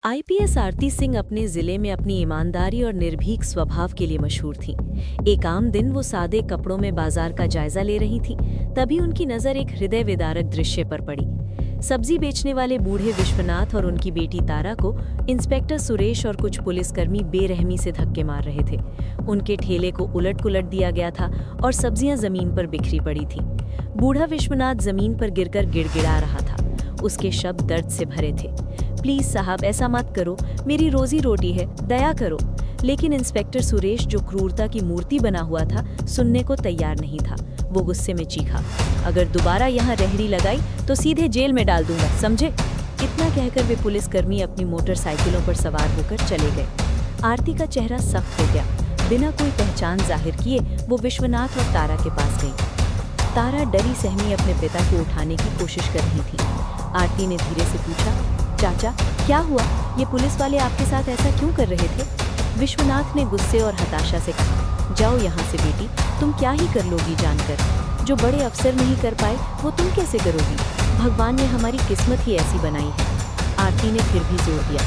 IPS आरती सिंह अपने जिले में अपनी ईमानदारी और निर्भीक स्वभाव के लिए मशहूर थीं। एक आम दिन वो सादे कपड़ों में बाजार का जायजा ले रही थीं, तभी उनकी नज़र एक हृदय विदारक दृश्य पर पड़ी। सब्जी बेचने वाले बूढ़े विश्वनाथ और उनकी बेटी तारा को इंस्पेक्टर सुरेश और कुछ पुलिसकर्मी बेरहमी से धक्के मार रहे थे। उनके ठेले को उलट-पुलट दिया गया था और सब्जियां जमीन पर बिखरी पड़ी थीं। बूढ़ा विश्वनाथ जमीन पर गिरकर गिड़गिड़ा रहा था। उसके शब्द दर्द से भरे थे। प्लीज साहब, ऐसा मत करो, मेरी रोजी रोटी है, दया करो। लेकिन इंस्पेक्टर सुरेश, जो क्रूरता की मूर्ति बना हुआ था, सुनने को तैयार नहीं था। वो गुस्से में चीखा, अगर दोबारा यहाँ रेहड़ी लगाई तो सीधे जेल में डाल दूंगा, समझे? इतना कहकर वे पुलिसकर्मी अपनी मोटरसाइकिलों पर सवार होकर चले गए। आरती का चेहरा सख्त हो गया। बिना कोई पहचान जाहिर किए वो विश्वनाथ और तारा के पास गई। तारा डरी सहमी अपने पिता को उठाने की कोशिश कर रही थी। आरती ने धीरे से पूछा, चाचा क्या हुआ? ये पुलिस वाले आपके साथ ऐसा क्यों कर रहे थे? विश्वनाथ ने गुस्से और हताशा से कहा, जाओ यहाँ से बेटी, तुम क्या ही कर लोगी जानकर? जो बड़े अफसर नहीं कर पाए वो तुम कैसे करोगी? भगवान ने हमारी किस्मत ही ऐसी बनाई है। आरती ने फिर भी जोर दिया,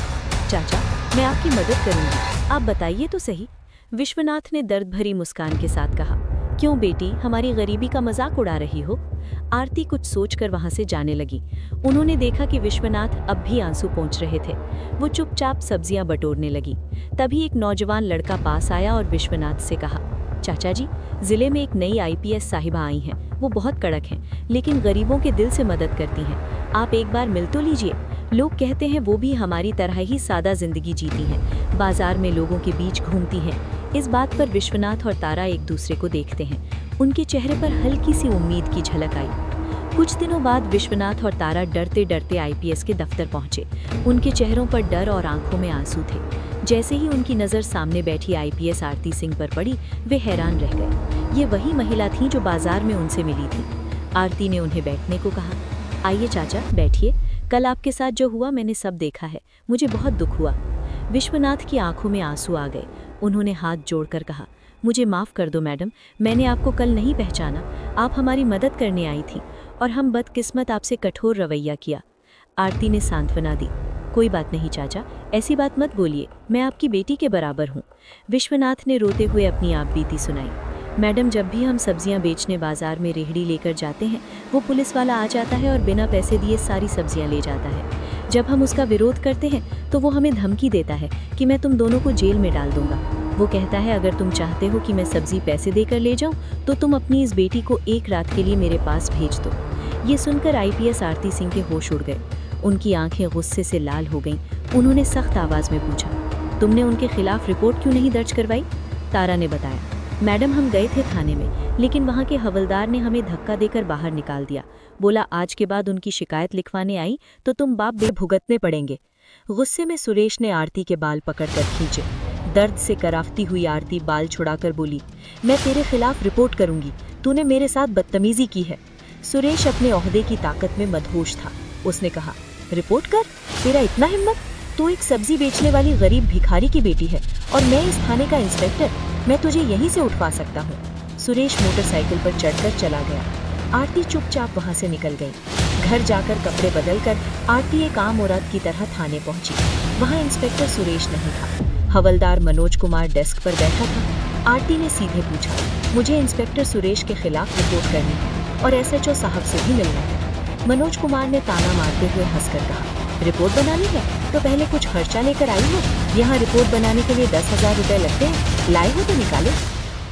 चाचा मैं आपकी मदद करूंगी, आप बताइए तो सही। विश्वनाथ ने दर्द भरी मुस्कान के साथ कहा, क्यों बेटी, हमारी गरीबी का मजाक उड़ा रही हो? आरती कुछ सोचकर वहां से जाने लगी। उन्होंने देखा कि विश्वनाथ अब भी आंसू पोंछ रहे थे। वो चुपचाप सब्जियां बटोरने लगी। तभी एक नौजवान लड़का पास आया और विश्वनाथ से कहा, चाचा जी, जिले में एक नई आईपीएस साहिबा आई हैं। वो बहुत कड़क हैं, लेकिन गरीबों के दिल से मदद करती हैं। आप एक बार मिल तो लीजिए। लोग कहते हैं वो भी हमारी तरह ही सादा जिंदगी जीती हैं, बाजार में लोगों के बीच घूमती हैं। इस बात पर विश्वनाथ और तारा एक दूसरे को देखते हैं। उनके चेहरे पर हल्की सी उम्मीद की झलक आई। कुछ दिनों बाद विश्वनाथ और तारा डरते डरते आईपीएस के दफ्तर पहुंचे। उनके चेहरों पर डर और आंखों में आंसू थे। जैसे ही उनकी नज़र सामने बैठी आईपीएस आरती सिंह पर पड़ी, वे हैरान रह गए। ये वही महिला थी जो बाजार में उनसे मिली थी। आरती ने उन्हें बैठने को कहा, आइए चाचा बैठिए, कल आपके साथ जो हुआ मैंने सब देखा है, मुझे बहुत दुख हुआ। विश्वनाथ की आंखों में आंसू आ गए। उन्होंने हाथ जोड़कर कहा, मुझे माफ़ कर दो मैडम, मैंने आपको कल नहीं पहचाना। आप हमारी मदद करने आई थी और हम बदकिस्मत आपसे कठोर रवैया किया। आरती ने सांत्वना दी, कोई बात नहीं चाचा, ऐसी बात मत बोलिए, मैं आपकी बेटी के बराबर हूँ। विश्वनाथ ने रोते हुए अपनी आप बीती सुनाई। मैडम, जब भी हम सब्जियां बेचने बाजार में रेहड़ी लेकर जाते हैं, वो पुलिस वाला आ जाता है और बिना पैसे दिए सारी सब्जियां ले जाता है। जब हम उसका विरोध करते हैं तो वो हमें धमकी देता है कि मैं तुम दोनों को जेल में डाल दूंगा। वो कहता है, अगर तुम चाहते हो कि मैं सब्जी पैसे देकर ले जाऊं तो तुम अपनी इस बेटी को एक रात के लिए मेरे पास भेज दो। ये सुनकर आईपीएस आरती सिंह के होश उड़ गए। उनकी आंखें गुस्से से लाल हो गईं। उन्होंने सख्त आवाज में पूछा, तुमने उनके खिलाफ रिपोर्ट क्यों नहीं दर्ज करवाई? तारा ने बताया, मैडम हम गए थे थाने में, लेकिन वहाँ के हवलदार ने हमें धक्का देकर बाहर निकाल दिया। बोला आज के बाद उनकी शिकायत लिखवाने आई तो तुम बाप बे भुगतने पड़ेंगे। गुस्से में सुरेश ने आरती के बाल पकड़कर खींचे। दर्द से कराफती हुई आरती बाल छुड़ाकर बोली, मैं तेरे खिलाफ रिपोर्ट करूंगी, तूने मेरे साथ बदतमीजी की है। सुरेश अपने ओहदे की ताकत में मदहोश था। उसने कहा, रिपोर्ट कर? तेरा इतना हिम्मत? तू एक सब्जी बेचने वाली गरीब भिखारी की बेटी है और मैं इस थाने का इंस्पेक्टर, मैं तुझे यहीं से उठवा सकता हूँ। सुरेश मोटरसाइकिल पर चढ़कर चला गया। आरती चुपचाप वहाँ से निकल गई। घर जाकर कपड़े बदलकर आरती एक आम औरत की तरह थाने पहुंची। वहाँ इंस्पेक्टर सुरेश नहीं था, हवलदार मनोज कुमार डेस्क पर बैठा था। आरती ने सीधे पूछा, मुझे इंस्पेक्टर सुरेश के खिलाफ रिपोर्ट करनी है और एसएचओ साहब से भी मिलना है। मनोज कुमार ने ताना मारते हुए हंसकर कहा, रिपोर्ट बनानी है तो पहले कुछ खर्चा लेकर आई हो? यहाँ रिपोर्ट बनाने के लिए 10,000 रुपए लगते हैं, लाए हो तो निकालो।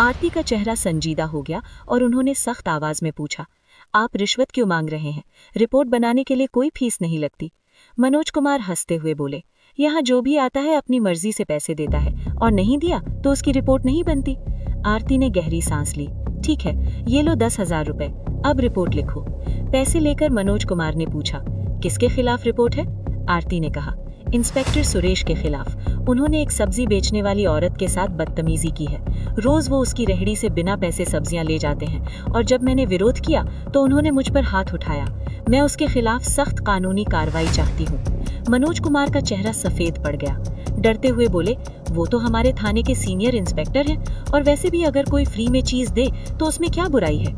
आरती का चेहरा संजीदा हो गया और उन्होंने सख्त आवाज में पूछा, आप रिश्वत क्यों मांग रहे हैं? रिपोर्ट बनाने के लिए कोई फीस नहीं लगती। मनोज कुमार हंसते हुए बोले, यहाँ जो भी आता है अपनी मर्जी से पैसे देता है और नहीं दिया तो उसकी रिपोर्ट नहीं बनती। आरती ने गहरी सांस ली। ठीक है, ये लो 10,000 रुपए, अब रिपोर्ट लिखो। पैसे लेकर मनोज कुमार ने पूछा, किसके खिलाफ रिपोर्ट है? आरती ने कहा, इंस्पेक्टर सुरेश के खिलाफ। उन्होंने एक सब्जी बेचने वाली औरत के साथ बदतमीजी की है। रोज वो उसकी रेहड़ी से बिना पैसे सब्जियां ले जाते हैं और जब मैंने विरोध किया तो उन्होंने मुझ पर हाथ उठाया। मैं उसके खिलाफ सख्त कानूनी कार्रवाई चाहती हूँ। मनोज कुमार का चेहरा सफेद पड़ गया। डरते हुए बोले, वो तो हमारे थाने के सीनियर इंस्पेक्टर हैं और वैसे भी अगर कोई फ्री में चीज दे तो उसमें क्या बुराई है?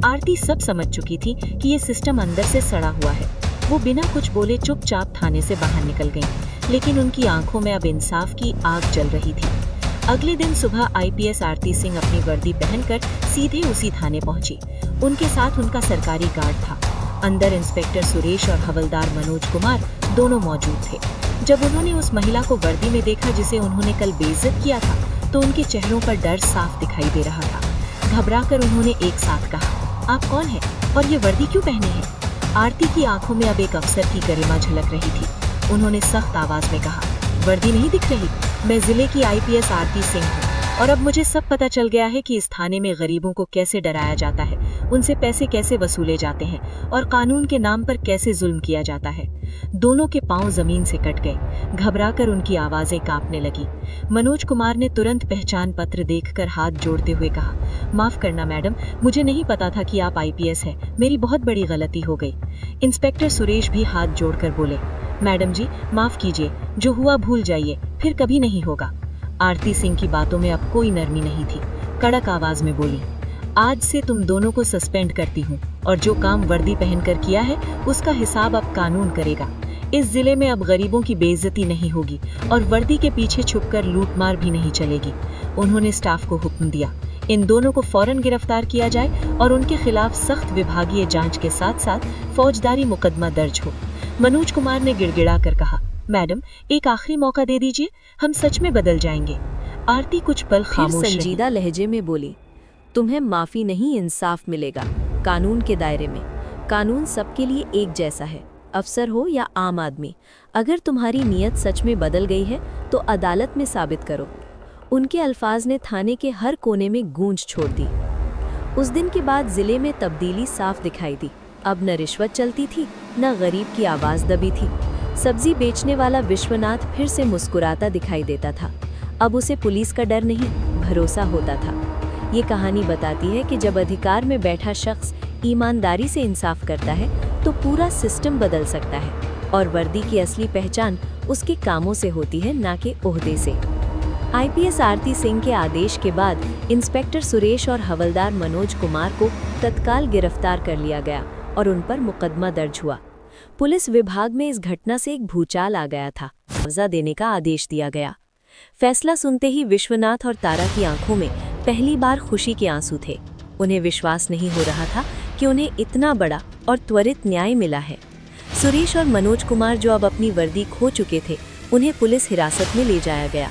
आरती सब समझ चुकी थी कि ये सिस्टम अंदर से सड़ा हुआ है। वो बिना कुछ बोले चुपचाप थाने से बाहर निकल गईं। लेकिन उनकी आंखों में अब इंसाफ की आग जल रही थी। अगले दिन सुबह आईपीएस आरती सिंह अपनी वर्दी पहनकर सीधे उसी थाने पहुंची। उनके साथ उनका सरकारी गार्ड था। अंदर इंस्पेक्टर सुरेश और हवलदार मनोज कुमार दोनों मौजूद थे। जब उन्होंने उस महिला को वर्दी में देखा जिसे उन्होंने कल बेइज्जत किया था, तो उनके चेहरों पर डर साफ दिखाई दे रहा था। घबराकर उन्होंने एक साथ कहा, आप कौन हैं और ये वर्दी क्यों पहने हैं? आरती की आंखों में अब एक अफसर की गरिमा झलक रही थी। उन्होंने सख्त आवाज में कहा, वर्दी नहीं दिख रही? मैं जिले की आईपीएस आरती सिंह हूँ और अब मुझे सब पता चल गया है कि इस थाने में गरीबों को कैसे डराया जाता है, उनसे पैसे कैसे वसूले जाते हैं और कानून के नाम पर कैसे जुल्म किया जाता है। दोनों के पांव जमीन से कट गए। घबराकर उनकी आवाजें कांपने लगी। मनोज कुमार ने तुरंत पहचान पत्र देखकर हाथ जोड़ते हुए कहा, माफ करना मैडम, मुझे नहीं पता था कि आप आईपीएस हैं। मेरी बहुत बड़ी गलती हो गई। इंस्पेक्टर सुरेश भी हाथ जोड़कर बोले, मैडम जी माफ कीजिए, जो हुआ भूल जाइए, फिर कभी नहीं होगा। आरती सिंह की बातों में अब कोई नरमी नहीं थी। कड़क आवाज में बोली, आज से तुम दोनों को सस्पेंड करती हूँ और जो काम वर्दी पहनकर किया है उसका हिसाब अब कानून करेगा। इस जिले में अब गरीबों की बेइज्जती नहीं होगी और वर्दी के पीछे छुपकर लूटमार भी नहीं चलेगी। उन्होंने स्टाफ को हुक्म दिया, इन दोनों को फौरन गिरफ्तार किया जाए और उनके खिलाफ सख्त विभागीय जांच के साथ साथ फौजदारी मुकदमा दर्ज हो। मनोज कुमार ने गिड़गिड़ा कर कहा, मैडम एक आखिरी मौका दे दीजिए, हम सच में बदल जाएंगे। आरती कुछ पल खामोश रही। संजीदा लहजे में बोली, तुम्हें माफी नहीं, इंसाफ मिलेगा कानून के दायरे में। कानून सबके लिए एक जैसा है, अफसर हो या आम आदमी। अगर तुम्हारी नीयत सच में बदल गई है तो अदालत में साबित करो। उनके अल्फाज ने थाने के हर कोने में गूंज छोड़ दी। उस दिन के बाद जिले में तब्दीली साफ दिखाई दी। अब न रिश्वत चलती थी, न गरीब की आवाज दबी थी। सब्जी बेचने वाला विश्वनाथ फिर से मुस्कुराता दिखाई देता था। अब उसे पुलिस का डर नहीं, भरोसा होता था। ये कहानी बताती है कि जब अधिकार में बैठा शख्स ईमानदारी से इंसाफ करता है तो पूरा सिस्टम बदल सकता है और वर्दी की असली पहचान उसके कामों से होती है, ना कि ओहदे से। आईपीएस आरती सिंह के आदेश के बाद इंस्पेक्टर सुरेश और हवलदार मनोज कुमार को तत्काल गिरफ्तार कर लिया गया और उन पर मुकदमा दर्ज हुआ। पुलिस विभाग में इस घटना से एक भूचाल आ गया था। सजा देने का आदेश दिया गया। फैसला सुनते ही विश्वनाथ और तारा की आंखों में पहली बार खुशी के आंसू थे। उन्हें विश्वास नहीं हो रहा था कि उन्हें इतना बड़ा और त्वरित न्याय मिला है। सुरेश और मनोज कुमार जो अब अपनी वर्दी खो चुके थे, उन्हें पुलिस हिरासत में ले जाया गया।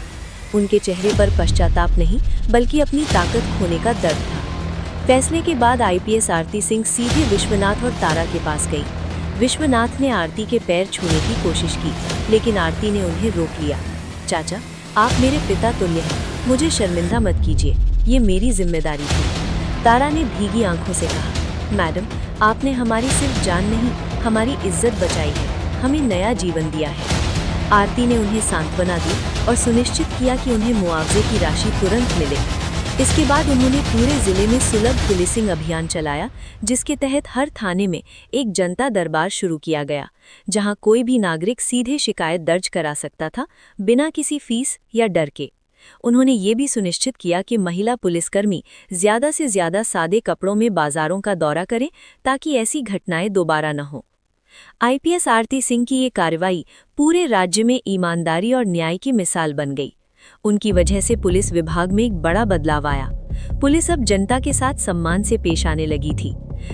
उनके चेहरे पर पश्चाताप नहीं, बल्कि अपनी ताकत खोने का दर्द था। फैसले के बाद आईपीएस आरती सिंह सीधे विश्वनाथ और तारा के पास गई। विश्वनाथ ने आरती के पैर छूने की कोशिश की, लेकिन आरती ने उन्हें रोक लिया। चाचा, आप मेरे पिता तुल्य हैं, मुझे शर्मिंदा मत कीजिए, ये मेरी जिम्मेदारी थी। तारा ने भीगी आंखों से कहा, मैडम, आपने हमारी सिर्फ जान नहीं, हमारी इज्जत बचाई है, हमें नया जीवन दिया है। आरती ने उन्हें सांत्वना दी और सुनिश्चित किया कि उन्हें मुआवजे की राशि तुरंत मिले। इसके बाद उन्होंने पूरे जिले में सुलभ पुलिसिंग अभियान चलाया, जिसके तहत हर थाने में एक जनता दरबार शुरू किया गया, जहां कोई भी नागरिक सीधे शिकायत दर्ज करा सकता था, बिना किसी फीस या डर के। उन्होंने ये भी सुनिश्चित किया कि महिला पुलिसकर्मी ज्यादा से ज्यादा सादे कपड़ों में बाजारों का दौरा करें, ताकि ऐसी घटनाएं दोबारा न हो। आईपीएस आरती सिंह की ये कार्रवाई पूरे राज्य में ईमानदारी और न्याय की मिसाल बन गई। उनकी वजह से पुलिस विभाग में एक बड़ा बदलाव आया। पुलिस अब जनता के साथ सम्मान से पेश आने लगी थी।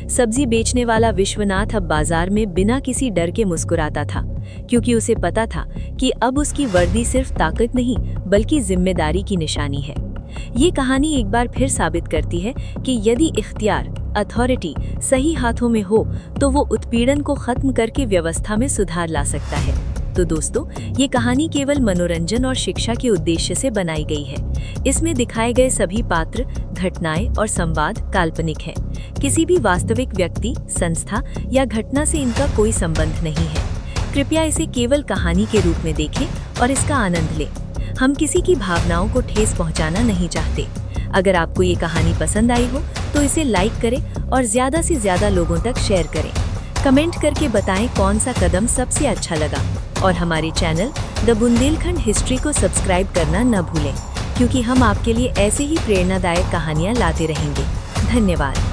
सब्जी बेचने वाला विश्वनाथ अब बाजार में बिना किसी डर के मुस्कुराता था, क्योंकि उसे पता था कि अब उसकी वर्दी सिर्फ ताकत नहीं, बल्कि जिम्मेदारी की निशानी है। ये कहानी एक बार फिर साबित करती है कि यदि इख्तियार, अथॉरिटी सही हाथों में हो तो वो उत्पीड़न को खत्म करके व्यवस्था में सुधार ला सकता है। तो दोस्तों, ये कहानी केवल मनोरंजन और शिक्षा के उद्देश्य से बनाई गई है। इसमें दिखाए गए सभी पात्र, घटनाएं और संवाद काल्पनिक हैं। किसी भी वास्तविक व्यक्ति, संस्था या घटना से इनका कोई संबंध नहीं है। कृपया इसे केवल कहानी के रूप में देखें और इसका आनंद लें। हम किसी की भावनाओं को ठेस पहुंचाना नहीं चाहते। अगर आपको ये कहानी पसंद आई हो तो इसे लाइक करें और ज़्यादा से ज़्यादा लोगों तक शेयर करें। कमेंट करके बताएं कौन सा कदम सबसे अच्छा लगा और हमारे चैनल द बुंदेलखंड हिस्ट्री को सब्सक्राइब करना न भूलें, क्योंकि हम आपके लिए ऐसे ही प्रेरणादायक कहानियाँ लाते रहेंगे। धन्यवाद।